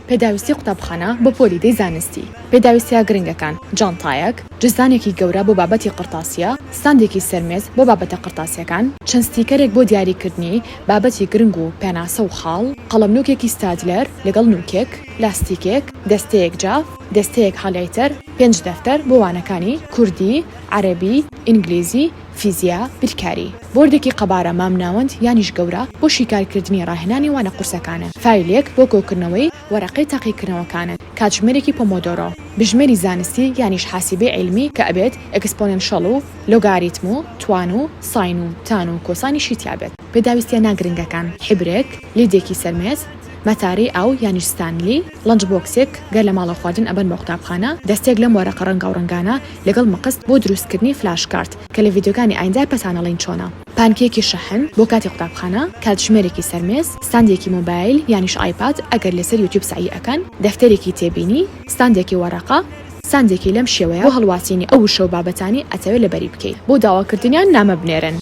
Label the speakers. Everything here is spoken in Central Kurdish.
Speaker 1: پێداویستی قوتابخانە بۆ پۆلیدەی زانستی، پێداویستیە گرنگەکان، جانتایەک، جزدانێکی گەورە بۆ بابەتی قرتاسیە، ستاندێکی سەرمێز بۆ بابەتە قرتاسیەکان، چەند ستیکەرێک بۆ دیاریکردنی بابەتی گرنگ و پێناسە و خاڵ، قەڵەمنووکێکی ستادلەر لەگەڵ نووکێک، لاستیکێک، دەستەیەک جاف، دەستەیەک هاڵایتەر، 5 دەفتەر بۆ وانەکانی کوردی، عەرەبی، ئینگلیزی، فیزیا، بیرکاری، بۆردێکی قەبارە مامناوەند یانیش گەورە بۆ شیکارکردنی ڕاهێنانی وانە قورسەکانە، فایلێک بۆ کۆکردنەوەی وەرەقەی تاقیکردنەوەکانت، کاتژمێرێکی پۆمۆدۆرۆ، بژمێری زانستی یانیش حاسیبەی عیلمی کە ئەبێت ئەکسپۆنێنشەڵ و لۆگاریتم و توان و ساین و تان و کۆسانیشی تیابێت. پێداویستیە ناگرنگەکان، حیبرێک، لیدێکی سەرمێز، مەتاری ئاو یانیش ستانلی، لەنج بۆکسێک گەر لە ماڵە خواردن ئەبەن بۆ قوتابخانە، دەستێک لەم وەرەقە ڕەنگە و ڕەنگانە لەگەڵ مەقست بۆ دروستکردنی فلاش کارت کە لە ڤیدیۆکانی ئایندا پەتانەڵین چۆنە، پانکێکی شەحن بۆ کاتی قوتابخانە، کاتژمێرێکی سەرمێز، ستاندێکی مۆبایل یانیش ئایپاد ئەگەر لەسەر یوتیوب سعی ئەکەن، دەفتەرێکی تێبینی، ستاندێکی وەرەقە، ساندێکی لەم شێوەیە بۆ هەڵواسینی ئەو شەو بابەتانی ئەتەوێت لەبەری بکەیت بۆ داواکردنیان نامە بنێرن.